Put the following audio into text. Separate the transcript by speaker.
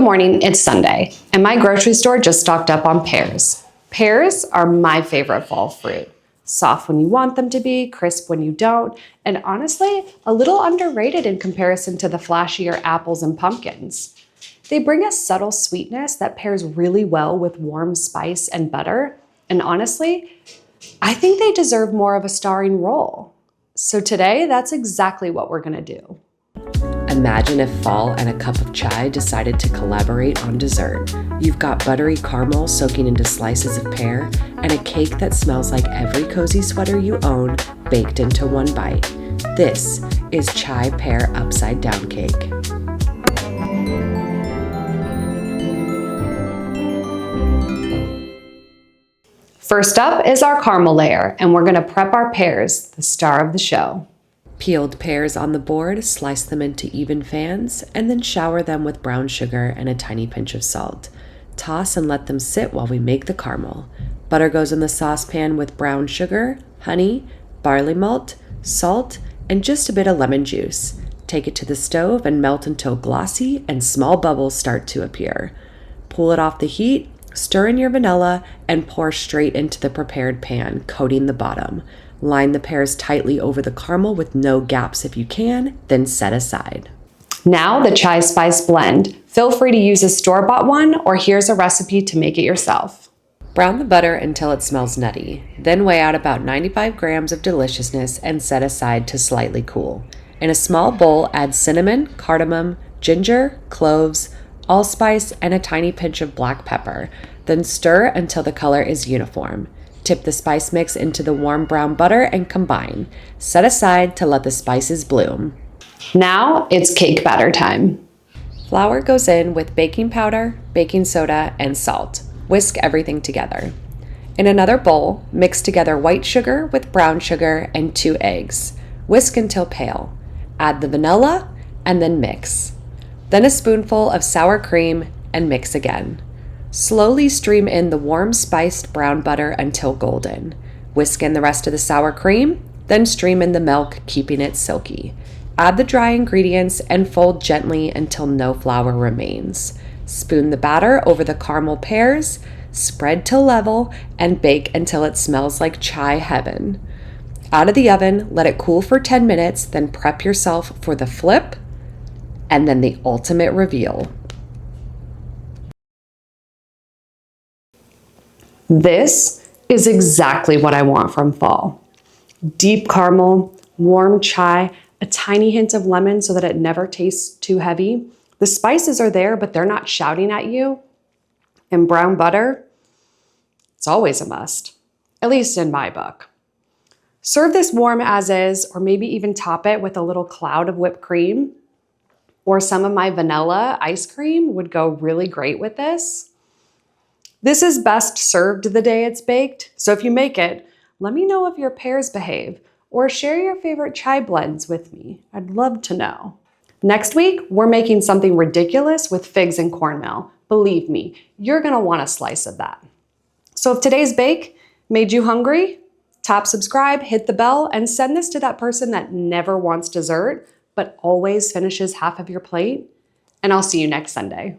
Speaker 1: morning, it's Sunday, and my grocery store just stocked up on pears. Pears are my favorite fall fruit. Soft when you want them to be, crisp when you don't, and honestly, a little underrated in comparison to the flashier apples and pumpkins. They bring a subtle sweetness that pairs really well with warm spice and butter, and honestly, I think they deserve more of a starring role. So today, that's exactly what we're gonna do.
Speaker 2: Imagine if fall and a cup of chai decided to collaborate on dessert. You've got buttery caramel soaking into slices of pear and a cake that smells like every cozy sweater you own baked into one bite. This is chai pear upside down cake.
Speaker 1: First up is our caramel layer, and we're gonna prep our pears, the star of the show.
Speaker 2: Peeled pears on the board, slice them into even fans, and then shower them with brown sugar and a tiny pinch of salt. Toss and let them sit while we make the caramel. Butter goes in the saucepan with brown sugar, honey, barley malt, salt, and just a bit of lemon juice. Take it to the stove and melt until glossy and small bubbles start to appear. Pull it off the heat, stir in your vanilla, and pour straight into the prepared pan, coating the bottom. Line the pears tightly over the caramel with no gaps if you can, then set aside.
Speaker 1: Now the chai spice blend. Feel free to use a store-bought one, or here's a recipe to make it yourself.
Speaker 2: Brown the butter until it smells nutty, then weigh out about 95 grams of deliciousness and set aside to slightly cool. In a small bowl, add cinnamon, cardamom, ginger, cloves, allspice, and a tiny pinch of black pepper. Then stir until the color is uniform. Tip the spice mix into the warm brown butter and combine. Set aside to let the spices bloom.
Speaker 1: Now it's cake batter time.
Speaker 2: Flour goes in with baking powder, baking soda, and salt. Whisk everything together. In another bowl, mix together white sugar with brown sugar and 2 eggs. Whisk until pale. Add the vanilla and then mix. Then a spoonful of sour cream and mix again. Slowly stream in the warm spiced brown butter until golden. Whisk in the rest of the sour cream, then stream in the milk, keeping it silky. Add the dry ingredients and fold gently until no flour remains. Spoon the batter over the caramel pears, spread to level, and bake until it smells like chai heaven. Out of the oven, let it cool for 10 minutes, then prep yourself for the flip and then the ultimate reveal.
Speaker 1: This is exactly what I want from fall. Deep caramel, warm chai, a tiny hint of lemon so that it never tastes too heavy. The spices are there, but they're not shouting at you. And brown butter, it's always a must, at least in my book. Serve this warm as is, or maybe even top it with a little cloud of whipped cream, or some of my vanilla ice cream would go really great with this. This is best served the day it's baked, so if you make it, let me know if your pears behave, or share your favorite chai blends with me. I'd love to know. Next week, we're making something ridiculous with figs and cornmeal. Believe me, you're gonna want a slice of that. So if today's bake made you hungry, tap subscribe, hit the bell, and send this to that person that never wants dessert, but always finishes half of your plate. And I'll see you next Sunday.